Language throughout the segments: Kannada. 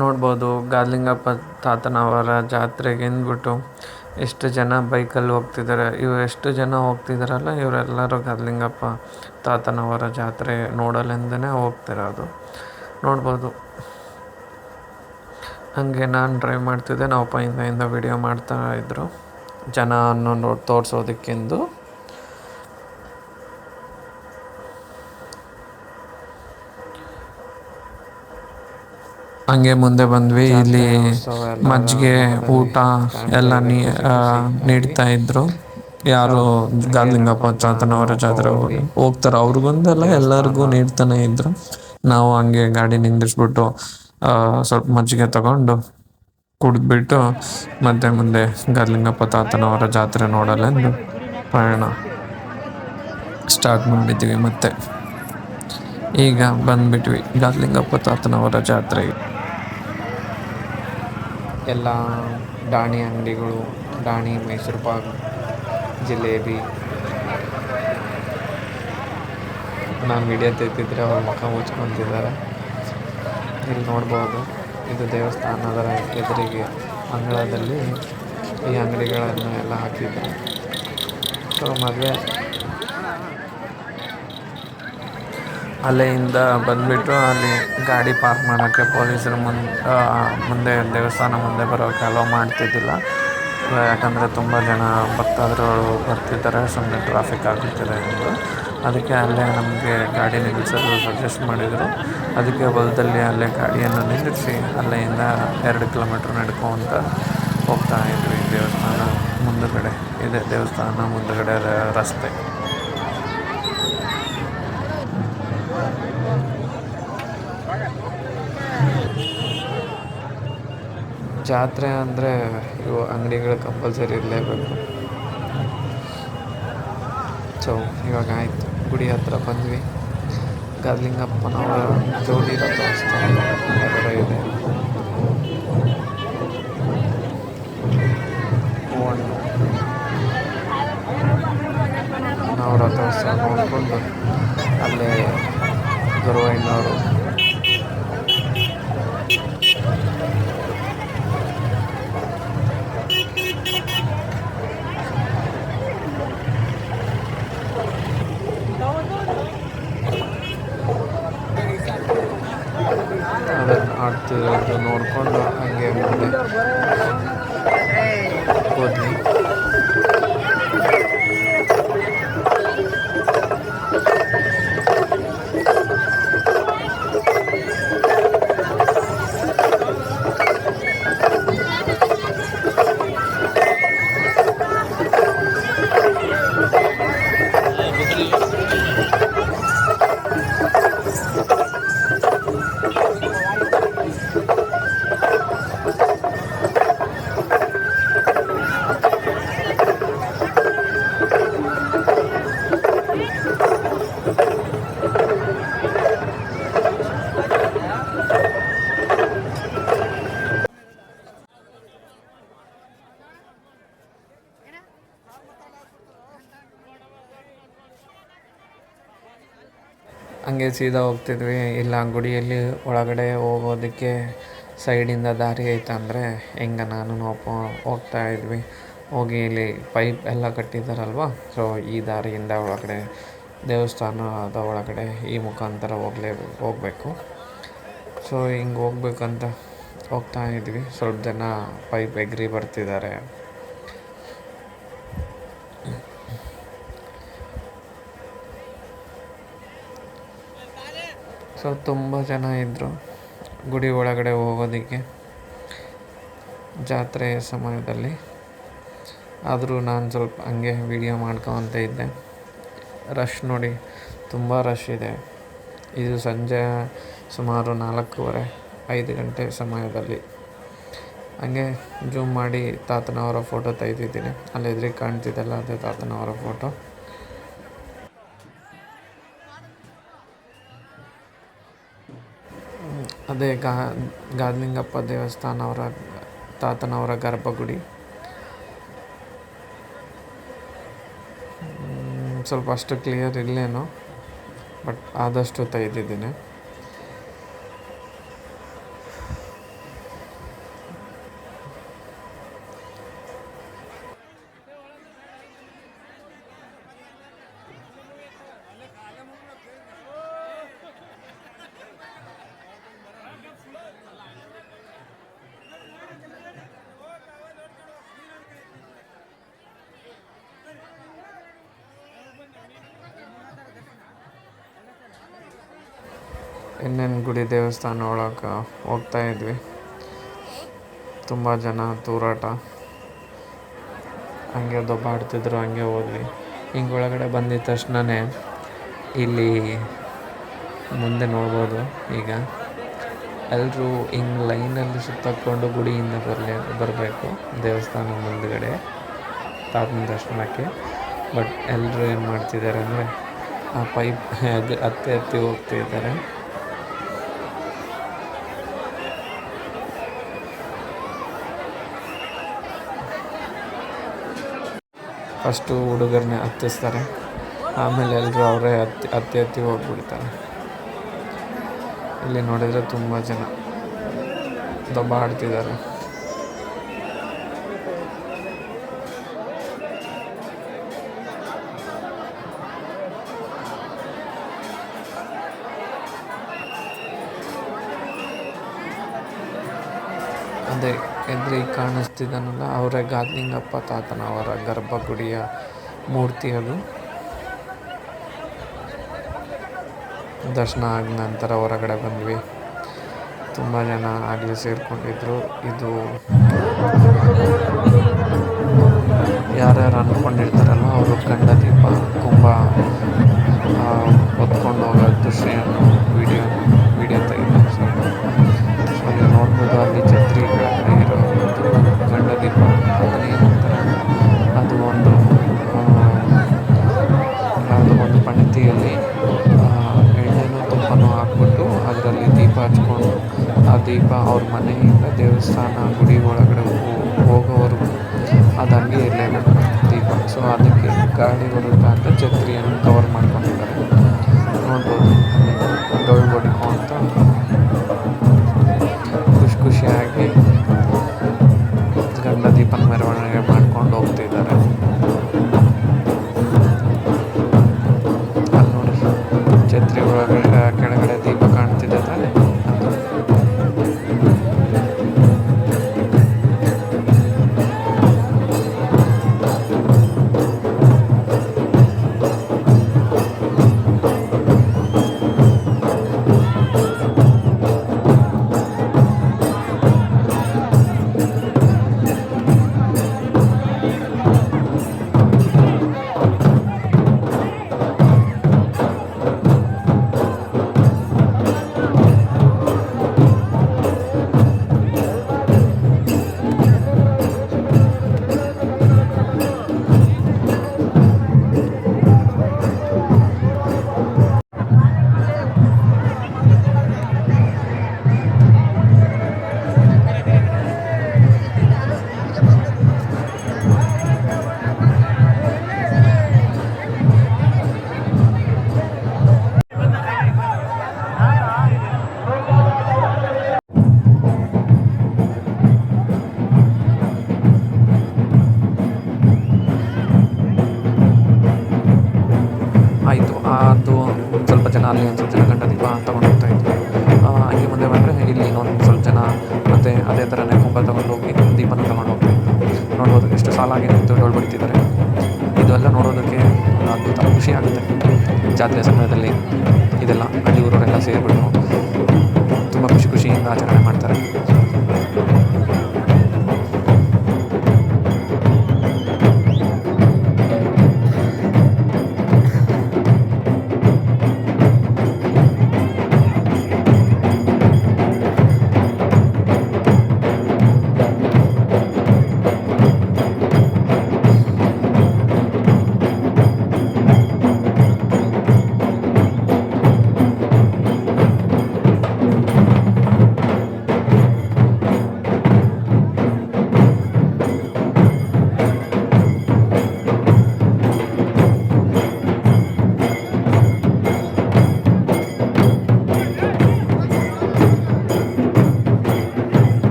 ನೋಡ್ಬೋದು ಗಾದ್ಲಿಂಗಪ್ಪ ತಾತನವರ ಜಾತ್ರೆಗೆ ಅಂದ್ಬಿಟ್ಟು ಎಷ್ಟು ಜನ ಬೈಕಲ್ಲಿ ಹೋಗ್ತಿದ್ದಾರೆ. ಎಷ್ಟು ಜನ ಹೋಗ್ತಿದ್ದಾರಲ್ಲ ಇವರೆಲ್ಲರೂ ಗಾದ್ಲಿಂಗಪ್ಪ ತಾತನವರ ಜಾತ್ರೆ ನೋಡಲೆಂದೇ ಹೋಗ್ತಿರೋದು. ನೋಡ್ಬೋದು. ಹಾಗೆ ನಾನು ಡ್ರೈವ್ ಮಾಡ್ತಿದ್ದೆ, ನಾವು ಹಿಂದೆಯಿಂದ ವಿಡಿಯೋ ಮಾಡ್ತಾಯಿದ್ರು ಜನವನ್ನು ತೋರಿಸೋದಕ್ಕೆಂದು. ಹಂಗೆ ಮುಂದೆ ಬಂದ್ವಿ. ಇಲ್ಲಿ ಮಜ್ಜಿಗೆ ಊಟ ಎಲ್ಲ ನೀಡ್ತಾ ಇದ್ರು. ಯಾರು ಗಾದ್ಲಿಂಗಪ್ಪ ತಾತನವರ ಜಾತ್ರೆ ಹೋಗ್ತಾರೋ ಅವ್ರಿಗೊಂದಲ್ಲ ಎಲ್ಲರಿಗೂ ನೀಡ್ತಾನೆ ಇದ್ರು. ನಾವು ಹಂಗೆ ಗಾಡಿ ನಿಂದಿಸ್ಬಿಟ್ಟು ಸ್ವಲ್ಪ ಮಜ್ಜಿಗೆ ತಗೊಂಡು ಕುಡಿದ್ಬಿಟ್ಟು ಮತ್ತೆ ಮುಂದೆ ಗಾದ್ಲಿಂಗಪ್ಪ ತಾತನವರ ಜಾತ್ರೆ ನೋಡಲೆಂದು ಪ್ರಯಾಣ ಸ್ಟಾರ್ಟ್ ಮಾಡಿದ್ವಿ. ಮತ್ತೆ ಈಗ ಬಂದ್ಬಿಟ್ವಿ ಗಾದ್ಲಿಂಗಪ್ಪ ತಾತನವರ ಜಾತ್ರೆಗೆ. ಎಲ್ಲ ದಾಣಿ ಅಂಗಡಿಗಳು, ದಾಣಿ, ಮೈಸೂರು ಪಾಕ್, ಜಿಲೇಬಿ. ನಾನು ವಿಡಿಯೋ ತೆಗೆದಿದ್ರೆ ಅವ್ರ ಮುಖ ಮುಚ್ಕೊತಿದ್ದಾರೆ. ಇಲ್ಲಿ ನೋಡ್ಬೋದು, ಇದು ದೇವಸ್ಥಾನದ ಎದುರಿಗೆ ಅಂಗಳದಲ್ಲಿ ಈ ಅಂಗಡಿಗಳನ್ನು ಎಲ್ಲ ಹಾಕಿದ್ರು. ಸೊ ಮದುವೆ ಅಲ್ಲಿಂದ ಬಂದುಬಿಟ್ಟು ಅಲ್ಲಿ ಗಾಡಿ ಪಾರ್ಕ್ ಮಾಡೋಕ್ಕೆ ಪೊಲೀಸರು ಮುಂದೆ ದೇವಸ್ಥಾನ ಮುಂದೆ ಬರೋಕ್ಕೆ ಅಲೋ ಮಾಡ್ತಿದ್ದಿಲ್ಲ. ಯಾಕಂದರೆ ತುಂಬ ಜನ ಭಕ್ತಾದಿಗಳು ಬರ್ತಿದ್ದಾರೆ, ಸುಮ್ಮನೆ ಟ್ರಾಫಿಕ್ ಆಗುತ್ತಿದೆ ಎಂದು. ಅದಕ್ಕೆ ಅಲ್ಲೇ ನಮಗೆ ಗಾಡಿ ನಿಲ್ಲಿಸಲು ಸಜೆಸ್ಟ್ ಮಾಡಿದರು. ಅದಕ್ಕೆ ಹೊಲದಲ್ಲಿ ಅಲ್ಲೇ ಗಾಡಿಯನ್ನು ನಿಲ್ಲಿಸಿ ಅಲ್ಲಿಂದ 2 ಕಿಲೋಮೀಟ್ರ್ ನಡ್ಕೊತ ಹೋಗ್ತಾ ಇದ್ವಿ. ದೇವಸ್ಥಾನ ಮುಂದುಗಡೆ ಇದೆ, ದೇವಸ್ಥಾನ ಮುಂದುಗಡೆ ರಸ್ತೆ. ಜಾತ್ರೆ ಅಂದರೆ ಇವು ಅಂಗಡಿಗಳು ಕಂಪಲ್ಸರಿ ಇರಲೇಬೇಕು. ಸೊ ಇವಾಗ ಆಯಿತು, ಗುಡಿ ಹತ್ರ ಬಂದ್ವಿ. ಗಾದ್ಲಿಂಗಪ್ಪನವರ ಜೋಡಿ ರಥೋತ್ಸವ ಹೊರಗಡೆ ಇದೆ. ನಾವು ರಥೋತ್ಸವ ನೋಡಿಕೊಂಡು ಅಲ್ಲೇ ಗುರುವಯ್ಯನವರು ಅದನ್ನು ಆಡ್ತಿರೋದು ನೋಡಿಕೊಂಡು ಹಂಗೆ ಮುಂದೆ ಹೋದ್ವಿ. ಹಂಗೆ ಸೀದಾ ಹೋಗ್ತಿದ್ವಿ. ಇಲ್ಲ ಗುಡಿಯಲ್ಲಿ ಒಳಗಡೆ ಹೋಗೋದಕ್ಕೆ ಸೈಡಿಂದ ದಾರಿ ಐತೆ ಅಂದರೆ ಹೆಂಗೆ ನಾನು ಹೋಗ್ತಾ ಇದ್ವಿ. ಹೋಗಿ ಇಲ್ಲಿ ಪೈಪ್ ಎಲ್ಲ ಕಟ್ಟಿದ್ದಾರಲ್ವ, ಸೊ ಈ ದಾರಿಯಿಂದ ಒಳಗಡೆ ದೇವಸ್ಥಾನದ ಒಳಗಡೆ ಈ ಮುಖಾಂತರ ಹೋಗಬೇಕು. ಸೊ ಹಿಂಗೆ ಹೋಗ್ಬೇಕಂತ ಹೋಗ್ತಾ ಇದ್ವಿ. ಸ್ವಲ್ಪ ಜನ ಪೈಪ್ ಎಗ್ರಿ ಬರ್ತಿದ್ದಾರೆ. ಸೊ ತುಂಬ ಜನ ಇದ್ದರು ಗುಡಿ ಒಳಗಡೆ ಹೋಗೋದಕ್ಕೆ ಜಾತ್ರೆಯ ಸಮಯದಲ್ಲಿ. ಆದರೂ ನಾನು ಸ್ವಲ್ಪ ಹಂಗೆ ವಿಡಿಯೋ ಮಾಡ್ಕೊತ ಇದ್ದೆ. ರಶ್ ನೋಡಿ, ತುಂಬ ರಶ್ ಇದೆ. ಇದು ಸಂಜೆ ಸುಮಾರು 4:30-5 ಗಂಟೆ ಸಮಯದಲ್ಲಿ. ಹಂಗೆ ಜೂಮ್ ಮಾಡಿ ತಾತನವರ ಫೋಟೋ ತೆಗೆದಿದ್ದೀನಿ. ಅಲ್ಲಿ ಎದುರಿಗೆ ಕಾಣ್ತಿದ್ದಲ್ಲ, ಅದೇ ತಾತನವರ ಫೋಟೋ. ಅದೇ ಗಾದ್ಲಿಂಗಪ್ಪ ದೇವಸ್ಥಾನವರ ತಾತನವರ ಗರ್ಭಗುಡಿ. ಸ್ವಲ್ಪ ಅಷ್ಟು ಕ್ಲಿಯರ್ ಇಲ್ಲೇನೋ, ಬಟ್ ಆದಷ್ಟು ತೆಗೆದಿದ್ದೀನಿ. ಇನ್ನೇನು ಗುಡಿ ದೇವಸ್ಥಾನ ಒಳಗೆ ಹೋಗ್ತಾಯಿದ್ವಿ. ತುಂಬ ಜನ ತೂರಾಟ, ಹಂಗೆ ದೊಬ್ಬಾಡ್ತಿದ್ರು. ಹಂಗೆ ಹೋದ್ವಿ. ಹಿಂಗೆ ಒಳಗಡೆ ಬಂದಿದ್ದ ತಕ್ಷಣವೇ ಇಲ್ಲಿ ಮುಂದೆ ನೋಡ್ಬೋದು. ಈಗ ಎಲ್ಲರೂ ಹಿಂಗೆ ಲೈನಲ್ಲಿ ಸುತ್ತಾಕ್ಕೊಂಡು ಗುಡಿಯಿಂದ ಬರಬೇಕು ದೇವಸ್ಥಾನ ಮುಂದುಗಡೆ ತಾತನ ದರ್ಶನಕ್ಕೆ. ಬಟ್ ಎಲ್ಲರೂ ಏನು ಮಾಡ್ತಿದ್ದಾರೆ ಅಂದರೆ ಆ ಪೈಪ್ ಹತ್ತಿ ಹೋಗ್ತಿದ್ದಾರೆ. ಫಸ್ಟು ಹುಡುಗರನ್ನೇ ಹತ್ತಿಸ್ತಾರೆ, ಆಮೇಲೆ ಎಲ್ಲರೂ ಅವರೇ ಹತ್ತಿ ಹೋಗ್ಬಿಡ್ತಾರೆ. ಇಲ್ಲಿ ನೋಡಿದರೆ ತುಂಬ ಜನ ದಬ್ಬಾಡ್ತಿದ್ದಾರೆ. ಅದೇ ಎದುರಿಗೆ ಕಾಣಿಸ್ತಿದ್ದಾನಲ್ಲ ಅವರೇ ಗಾದ್ಲಿಂಗಪ್ಪ ತಾತನವರ ಗರ್ಭಗುಡಿಯ ಮೂರ್ತಿ. ಅದು ದರ್ಶನ ಆದ ನಂತರ ಹೊರಗಡೆ ಬಂದ್ವಿ. ತುಂಬ ಜನ ಆಗಲೇ ಸೇರಿಕೊಂಡಿದ್ರು. ಇದು ಯಾರ್ಯಾರು ಅಂದ್ಕೊಂಡಿರ್ತಾರಲ್ಲ ಅವರು ಗಂಡ ದೀಪ ಕುಂಭ ಹೊತ್ಕೊಂಡು ಹೋಗೋ ದೃಶ್ಯವನ್ನು ವಿಡಿಯೋ ತೆಗೆದು ಸೊ ನೀವು ನೋಡ್ಬೋದು. ಅಲ್ಲಿ ಛತ್ರಿ ಕೆಳಗಡೆ ಇರೋ ಗಂಡ ದೀಪ ಅದನ್ನು ಏನಂತಾರೆ, ಅದು ಒಂದು ಪಣತಿಯಲ್ಲಿ ಎಣ್ಣೆನೂ ತುಪ್ಪನೂ ಹಾಕ್ಬಿಟ್ಟು ಅದರಲ್ಲಿ ದೀಪ ಹಚ್ಕೊಂಡು ಆ ದೀಪ ಅವ್ರ ಮನೆಯಿಂದ ದೇವಸ್ಥಾನ ಗುಡಿ ಒಳಗಡೆ ಹೋಗೋವರೆಗೂ ಅದು ಹಂಗೆ ಇರಲೇಬೇಕು ದೀಪ. ಸೊ ಅದಕ್ಕೆ ಗಾಳಿ ಬರುತ್ತೆ ಅಂತ ಛತ್ರಿಯನ್ನು ಕವರ್ ಮಾಡ್ಕೊಂಡಿದ್ದಾರೆ. ನೋಡ್ಬೋದು ಡೊಳ್ಳು ಹೊಡಿಕೊಂತ ಖುಷಿಯಾಗಿ ಗಂಡ ದೀಪನ ಮೆರವಣಿಗೆ ಮಾಡ್ಕೊಂಡು ಹೋಗ್ತಿದ್ದಾರೆ. ಅಲ್ಲಿ ನೋಡಿ ಛತ್ರಿ ಒಳಗಡೆ ಕೆಳಗಡೆ ದೀಪ ಕಾಣ್ತಿದೆ ತಾನೆ. ಅದು ಸ್ವಲ್ಪ ಜನ ಅಲ್ಲಿ ಒಂದು ಸ್ವಲ್ಪ ಜನ ಗಂಡ ದೀಪ ತೊಗೊಂಡು ಹೋಗ್ತಾ ಇದ್ವಿ. ಹಂಗೆ ಮುಂದೆ ಬಂದರೆ ಇಲ್ಲಿ ಇನ್ನೊಂದು ಸ್ವಲ್ಪ ಜನ ಮತ್ತು ಅದೇ ಥರನೇ ಕುಂಬ ತೊಗೊಂಡು ಹೋಗಿ ದೀಪನ ತೊಗೊಂಡು ಹೋಗ್ತಾ ಇದ್ವಿ. ನೋಡ್ಬೋದು ಎಷ್ಟು ಸಾಲಾಗಿ ನಿಂತು ಡೊಳ್ಳು ಹೊಡಿತಿದ್ದಾರೆ. ಇದೆಲ್ಲ ನೋಡೋದಕ್ಕೆ ಅದ್ಭುತ ಖುಷಿ ಆಗುತ್ತೆ. ಜಾತ್ರೆ ಸಮಯದಲ್ಲಿ ಇದೆಲ್ಲ ಹಳ್ಳಿ ಊರವರೆಲ್ಲ ಸೇರಿಬಿಟ್ಟು ತುಂಬ ಖುಷಿಯಿಂದ ಆಚರಣೆ ಮಾಡ್ತಾರೆ.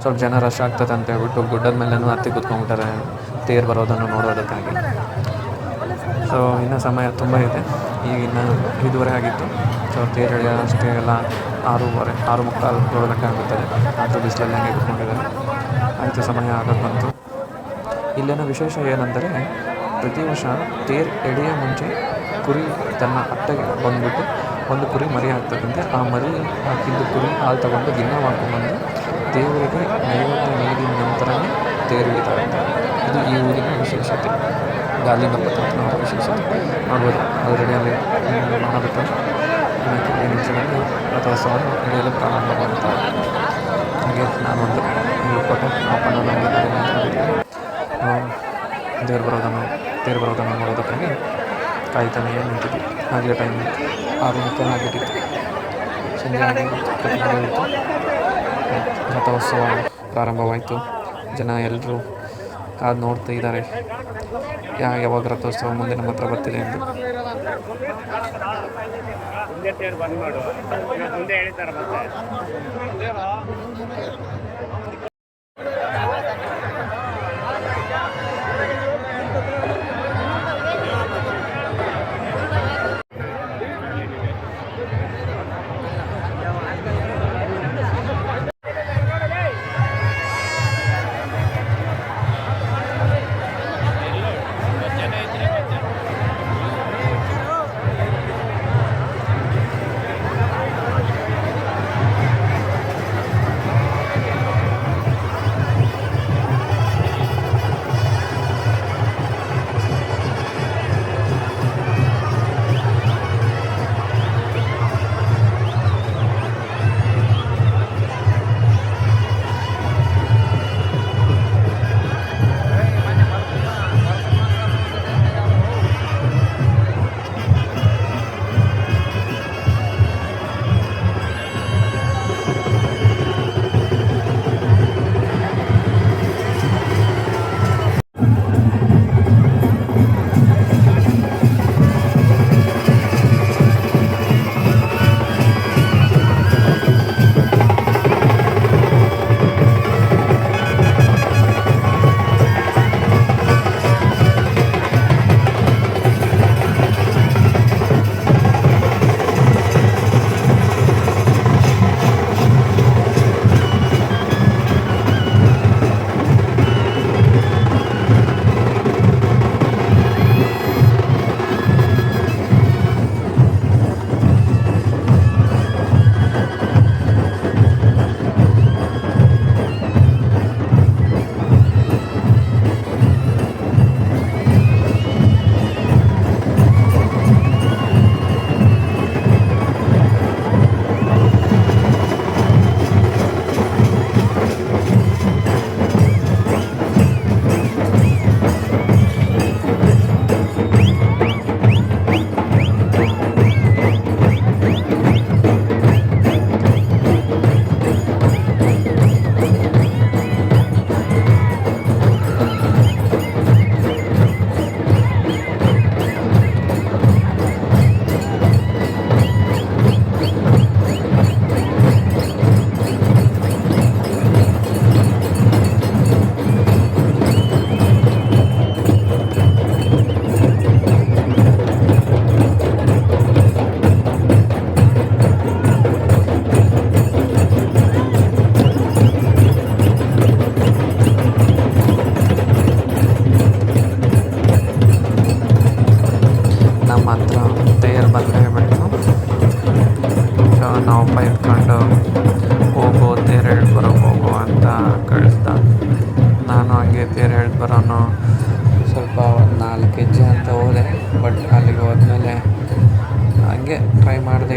ಸ್ವಲ್ಪ ಜನ ರಶ್ ಆಗ್ತದೆ ಅಂತ ಹೇಳ್ಬಿಟ್ಟು ಗುಡ್ಡದ ಮೇಲೆನೂ ಹತ್ತಿ ಕೂತ್ಕೊಂಡ್ಬಿಟ್ಟಾರೆ ತೇರು ಬರೋದನ್ನು ನೋಡೋದಕ್ಕಾಗಿ. ಸೊ ಇನ್ನೂ ಸಮಯ ತುಂಬ ಇದೆ. ಈಗ ಇನ್ನು 5:30 ಆಗಿತ್ತು. ಸೊ ತೇರು ಎಳೆಯೋಷ್ಟೇ ಎಲ್ಲ 6:30 6:45 7 ಗಂಟೆ ಆಗುತ್ತದೆ. ಆದರೂ ಬಿಸಿಲಲ್ಲಿ ಹಂಗೆ ಕೂತ್ಕೊಂಡಿದ್ದಾರೆ. ಆಯಿತು, ಸಮಯ ಆಗೋದು ಬಂತು. ಇಲ್ಲಿನ ವಿಶೇಷ ಏನೆಂದರೆ, ಪ್ರತಿ ವರ್ಷ ತೇರು ಎಳೆಯೋ ಮುಂಚೆ ಕುರಿ ತನ್ನ ಅಟ್ಟೆಗೆ ಬಂದುಬಿಟ್ಟು ಒಂದು ಕುರಿ ಮರಿ ಹಾಕ್ತದಂತೆ. ಆ ಮರಿ ಹಾಕಿದ್ದು ಕುರಿ ಹಾಲು ತಗೊಂಡು ದಿನ ಮಾಡ್ಕೊಂಡ್ಬಂದು ದೇವರಿಗೆ ನೈವೇದ್ಯ ನೀಡಿದ ನಂತರನೇ ತೇರು ಎಳಿತಾರಂತೆ. ಇದು ಈ ಊರಿನ ವಿಶೇಷತೆ, ಗಾಲಿಂಗಪ್ಪ ತಾತನವರ ವಿಶೇಷತೆ. ನೋಡ್ಬೋದು ಆಲ್ರೆಡಿ ಅಲ್ಲಿ ಮಾಡಬೇಕು. ಇನ್ನು ಕೆಲವೇ ನಿಮಿಷದಲ್ಲಿ ರಥೋತ್ಸವವನ್ನು ಎಳೆಯಲು ಪ್ರಾರಂಭ ಮಾಡ್ತಾರೆ. ಹಾಗೆ ನಾನೊಂದು ಫೋಟೋ ಅಪ್ಪನ ತೇರು ಬರೋದನ್ನು ನೋಡೋದಕ್ಕಾಗಿ ಕಾಯ್ತಾನೆ ನಿಂತಿದ್ವಿ. ಹಾಗೆ ಟೈಮ್ 6:30 ಆಗಿಬಿಟ್ಟಿತ್ತು. ಸಂಜೆ ಆಗಿತ್ತು. ರಥೋತ್ಸವ ಪ್ರಾರಂಭವಾಯಿತು. ಜನ ಎಲ್ಲರೂ ಕಾದು ನೋಡ್ತಾ ಇದ್ದಾರೆ ಯಾವಾಗ ರಥೋತ್ಸವ ಮುಂದೆ ನಮ್ಮ ಹತ್ರ ಬರ್ತಿದೆ ಎಂದು.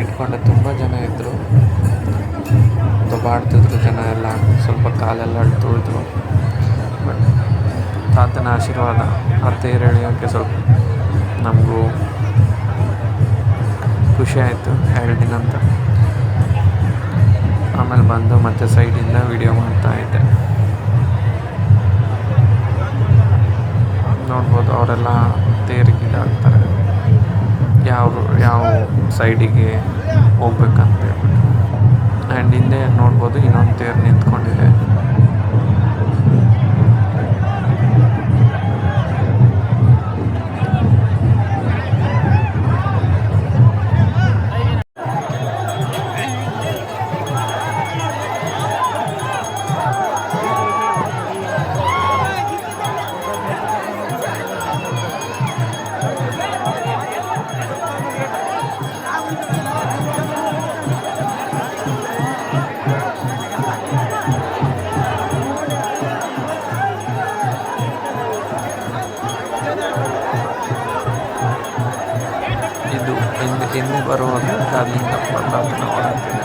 ಇಟ್ಕೊಂಡೆ ತುಂಬ ಜನ ಇದ್ದರು. ದೊಬ್ಬಾಡ್ತಿದ್ರು ಜನ ಎಲ್ಲ, ಸ್ವಲ್ಪ ಕಾಲೆಲ್ಲ ತುಳಿದ್ರು. ಬಟ್ ತಾತನ ಆಶೀರ್ವಾದ, ಆ ತೇರು ಎಳೆಯೋಕ್ಕೆ ಸ್ವಲ್ಪ ನಮಗೂ ಖುಷಿ ಆಯಿತು 2 ದಿನ ಅಂತ. ಆಮೇಲೆ ಬಂದು ಮತ್ತೆ ಸೈಡಿಂದ ವಿಡಿಯೋ ಮಾಡ್ತಾಯಿದ್ದೆ. ನೋಡ್ಬೋದು ಅವರೆಲ್ಲ ತೇರಿಗೆ ಇದಾಗ್ತಾರೆ, ಯಾವ ಸೈಡಿಗೆ ಹೋಗ್ಬೇಕಂತ ಹೇಳ್ಬಿಟ್ಟು. ಆ್ಯಂಡ್ ಹಿಂದೆ ನೋಡ್ಬೋದು ಇನ್ನೊಂದು ತೇರು ನಿಂತ್ಕೊಂಡಿದೆ. ಇದು ಹಿಂದೆ ಬರುವಾಗ ಅಲ್ಲಿಂದ ಪ್ರತಾಪನ ಹೊರಡ್ತಿದೆ.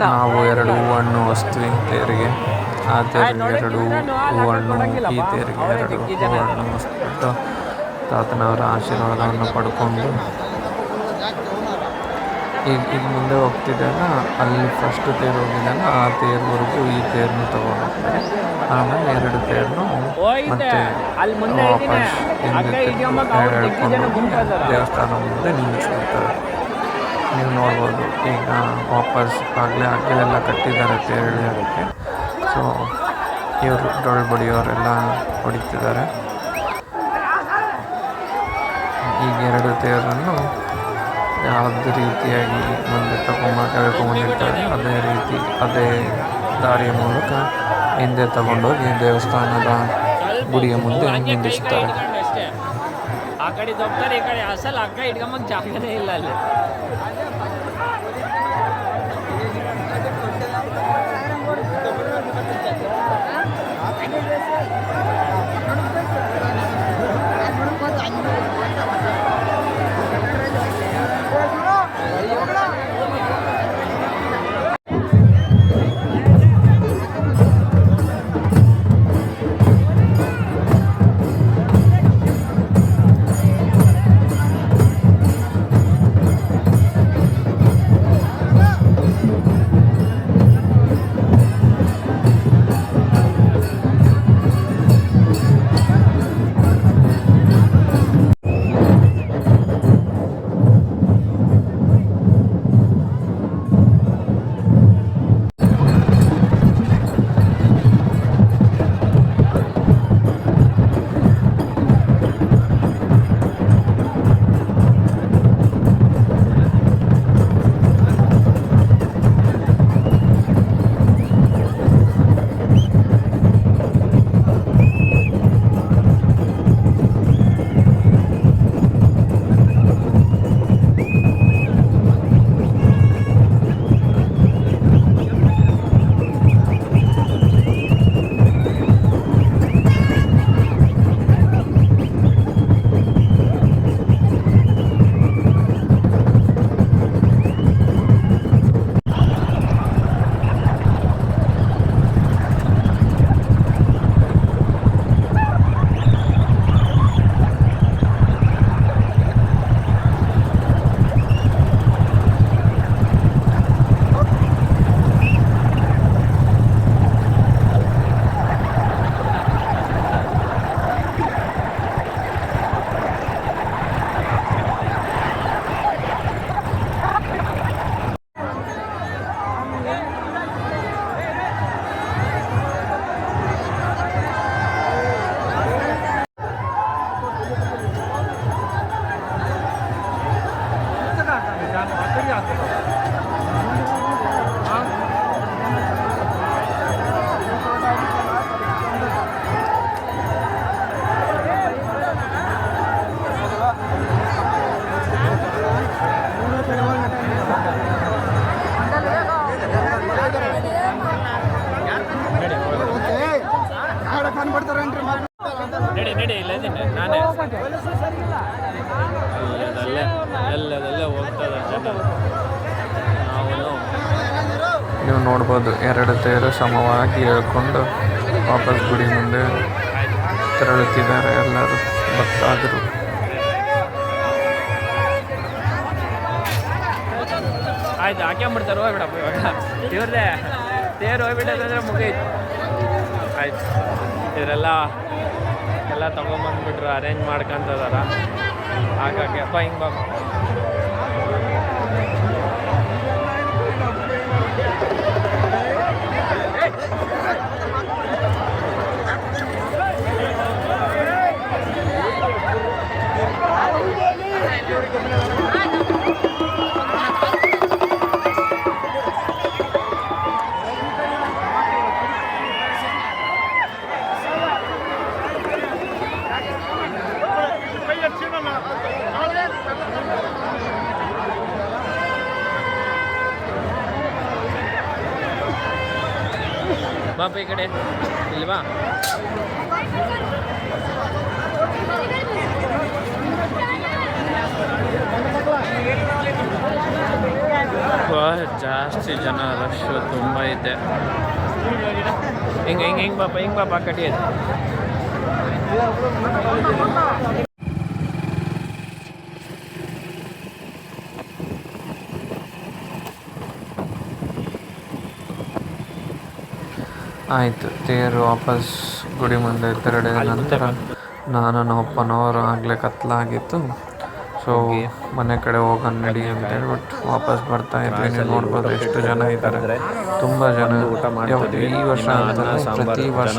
ನಾವು 2 ಹೂವನ್ನು ಹೊಸ್ತೀವಿ ತೇರಿಗೆ. ಆ ತೇರಿಗೆ 2 ಹೂವನ್ನು, ಈ ತೇರಿಗೆ 2 ಹೂವನ್ನು ಹೊಸ್ಬಿಟ್ಟು ತಾತನವರ ಆಶೀರ್ವಾದವನ್ನು ಪಡ್ಕೊಂಡು ಈಗ ಮುಂದೆ ಹೋಗ್ತಿದ್ದಾನ. ಅಲ್ಲಿ ಫಸ್ಟ್ ತೇರು ಹೋಗಿದ್ದಾನ, ಆ ತೇರ್ವರೆಗೂ ಈ ತೇರನ್ನು ತಗೊಂಡೋಗ್ತಾರೆ. ಆಮೇಲೆ 2 ತೇರನ್ನು ಮತ್ತೆ ವಾಪಸ್ ಎಳ್ಕೊಂಡು ದೇವಸ್ಥಾನ ಮುಂದೆ ನಿಲ್ಲಿಸ್ಬಿಡ್ತಾರೆ. ನೀವು ನೋಡ್ಬೋದು ಈಗ ವಾಪಸ್ ಆಗಲೇ ಎಲ್ಲ ಕಟ್ಟಿದ್ದಾರೆ ತೇರು ಎಳೆಯೋದಕ್ಕೆ. ಸೊ ಇವರು ಡೊಳ್ಳು ಬಡಿಯೋರೆಲ್ಲ ಹೊಡಿತಿದ್ದಾರೆ. ಈಗ 2 ತೇರನ್ನು ಯಾವುದೇ ರೀತಿಯಾಗಿ ಮುಂದೆ ಎಳ್ಕೊಂಡ್ಬಂದಿರ್ತಾರೆ ಅದೇ ದಾರಿಯ ಮೂಲಕ ಹಿಂದೆ ತಗೊಂಡೋಗಿ ದೇವಸ್ಥಾನದ ಗುಡಿಯ ಮುಂದೆ ನಿಲ್ಲಿಸ್ತಾರೆ. ಆ ಕಡೆ ಹೋಗ್ತಾರೆ, ಈ ಕಡೆ ಅಸಲು ಹಗ್ಗ ಇಟ್ಕೊಂಬಕ್ಕೆ ಜಾಗನೇ ಇಲ್ಲ ಅಲ್ಲಿ. ನಡಿ ಇಲ್ಲದಿಲ್ಲ ನಾನೇ ಎಲ್ಲದಲ್ಲೇ ಹೋಗ್ತದೆ ಜನ. ನೀವು ನೋಡ್ಬೋದು 2 ತೇರು ಸಮವಾಗಿ ಹೇಳ್ಕೊಂಡು ವಾಪಸ್ ಗುಡಿ ಮುಂದೆ ತೆರಳುತ್ತಿದ್ದಾರೆ ಎಲ್ಲರೂ ಭಕ್ತಾದರು. ಆಯ್ತು ಹಾಕ್ಕೊಂಬಿಡ್ತಾರೆ, ಹೋಗ್ಬಿಡಪ್ಪ ಇವಾಗ ಇವ್ರದ್ದೇ ತೇರು ಹೋಗ್ಬಿಟ್ಟಂದ್ರೆ ಮುಗೀತು. ಆಯ್ತು ಇವರೆಲ್ಲ ತೊಗೊಂಬಂದ್ಬಿಟ್ರು, ಅರೇಂಜ್ ಮಾಡ್ಕೊಂತದಾರ. ಹಾಗಾಗಿ ಅಪ್ಪ ಹಿಂಗೆ ಬಾಪ ಈ ಕಡೆ ಇಲ್ವಾ? ಜಾಸ್ತಿ ಜನ ರಶ್ ತುಂಬ ಇದೆ. ಹಿಂಗೆ ಬಾಪ ಕಟ್ಟಿಯದು. ಆಯಿತು, ತೇರು ವಾಪಸ್ ಗುಡಿ ಮುಂದೆ ತೆರಳಿದ ನಂತರ ನಾನು ನಮ್ಮಪ್ಪನವರು ಆಗಲೇ ಕತ್ಲಾಗಿತ್ತು. ಸೊ ಮನೆ ಕಡೆ ಹೋಗೋಣ ನಡಿ ಅಂತ ಹೇಳ್ಬಿಟ್ಟು ವಾಪಸ್ ಬರ್ತಾ ಇದ್ವಿ. ನೀವು ನೋಡ್ಬೋದು ಎಷ್ಟು ಜನ ಇದ್ದಾರೆ, ತುಂಬ ಜನ. ಈ ವರ್ಷ ಅಂತಲೇ ಪ್ರತಿ ವರ್ಷ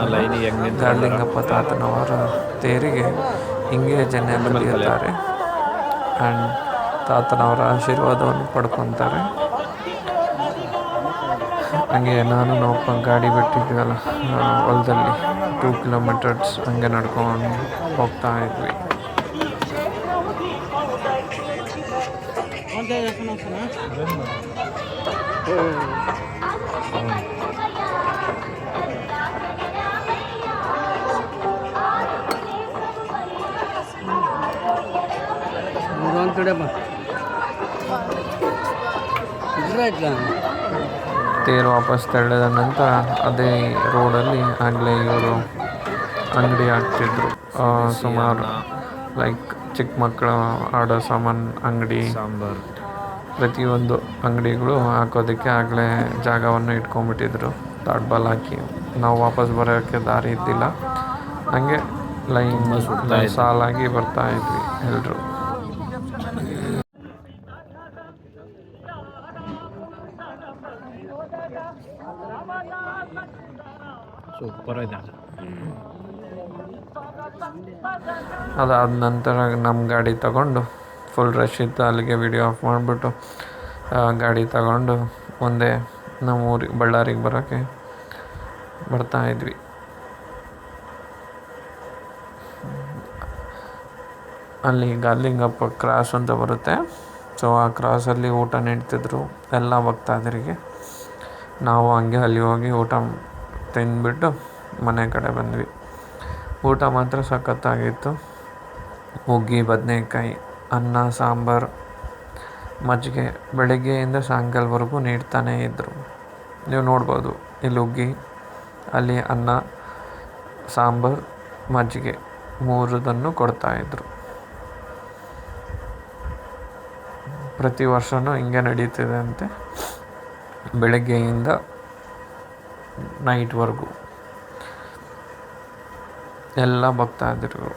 ಗಾಳಿಲಿಂಗಪ್ಪ ತಾತನವರ ತೇರಿಗೆ ಹಿಂಗೆ ಜನ ಬಲಿಯುತ್ತಾರೆ ಆ್ಯಂಡ್ ತಾತನವರ ಆಶೀರ್ವಾದವನ್ನು ಪಡ್ಕೊತಾರೆ. ಹಂಗೆ ನಾನು ನಮ್ಮಪ್ಪ ಗಾಡಿ ಬಿಟ್ಟಿದ್ವಲ್ಲ ಹೊಲದಲ್ಲಿ 2 ಕಿಲೋಮೀಟರ್ಸ್ ಹಂಗೆ ನಡ್ಕೊಂಡು ಹೋಗ್ತಾ ಇದ್ವಿ. ತೇರು ವಾಪಸ್ ತೆರಳಿದ ನಂತರ ಅದೇ ರೋಡಲ್ಲಿ ಆಗಲೇ ಇವರು ಅಂಗಡಿ ಹಾಕ್ತಿದ್ರು. ಸುಮಾರು ಲೈಕ್ ಚಿಕ್ಕ ಮಕ್ಕಳು ಆಡೋ ಸಾಮಾನು ಅಂಗಡಿ, ಪ್ರತಿಯೊಂದು ಅಂಗಡಿಗಳು ಹಾಕೋದಕ್ಕೆ ಆಗಲೇ ಜಾಗವನ್ನು ಇಟ್ಕೊಂಡ್ಬಿಟ್ಟಿದ್ರು ತಾಡ್ಬಾಲ್ ಹಾಕಿ. ನಾವು ವಾಪಸ್ ಬರೋಕ್ಕೆ ದಾರಿ ಇದ್ದಿಲ್ಲ, ಹಂಗೆ ಲೈನ್ ಸಾಲಾಗಿ ಬರ್ತಾ ಇದ್ವಿ ಎಲ್ಲರೂ. ಸೂಪರ್ ಇದೆ. ಅದಾದ ನಂತರ ನಮ್ಮ ಗಾಡಿ ತಗೊಂಡು ಫುಲ್ ರಶ್ ಇತ್ತು, ಅಲ್ಲಿಗೆ ವಿಡಿಯೋ ಆಫ್ ಮಾಡಿಬಿಟ್ಟು ಗಾಡಿ ತಗೊಂಡು ಮುಂದೆ ನಮ್ಮ ಊರಿಗೆ ಬಳ್ಳಾರಿಗೆ ಬರೋಕ್ಕೆ ಬರ್ತಾಯಿದ್ವಿ. ಅಲ್ಲಿ ಗಾಲಿಂಗಪ್ಪ ಕ್ರಾಸ್ ಅಂತ ಬರುತ್ತೆ. ಸೊ ಆ ಕ್ರಾಸಲ್ಲಿ ಊಟ ನೀಡ್ತಿದ್ರು ಎಲ್ಲ ಭಕ್ತಾದರಿಗೆ. ನಾವು ಹಂಗೆ ಅಲ್ಲಿ ಹೋಗಿ ಊಟ ತಿಂದ್ಬಿಟ್ಟು ಮನೆ ಕಡೆ ಬಂದ್ವಿ. ಊಟ ಮಾತ್ರ ಸಖತ್ತಾಗಿತ್ತು. ಹುಗ್ಗಿ, ಬದನೇಕಾಯಿ, ಅನ್ನ, ಸಾಂಬಾರು, ಮಜ್ಜಿಗೆ ಬೆಳಗ್ಗೆಯಿಂದ ಸಾಯಂಕಾಲವರೆಗೂ ನೀಡ್ತಾನೇ ಇದ್ದರು. ನೀವು ನೋಡ್ಬೋದು, ಇಲ್ಲಿ ಹುಗ್ಗಿ, ಅಲ್ಲಿ ಅನ್ನ, ಸಾಂಬಾರು, ಮಜ್ಜಿಗೆ 3 ಕೊಡ್ತಾಯಿದ್ರು. ಪ್ರತಿ ವರ್ಷವೂ ಹಿಂಗೆ ನಡೀತಿದೆ ಅಂತೆ, ಬೆಳಗ್ಗೆಯಿಂದ ನೈಟ್ವರೆಗೂ ಎಲ್ಲ ಭಕ್ತಾದಿಗಳು.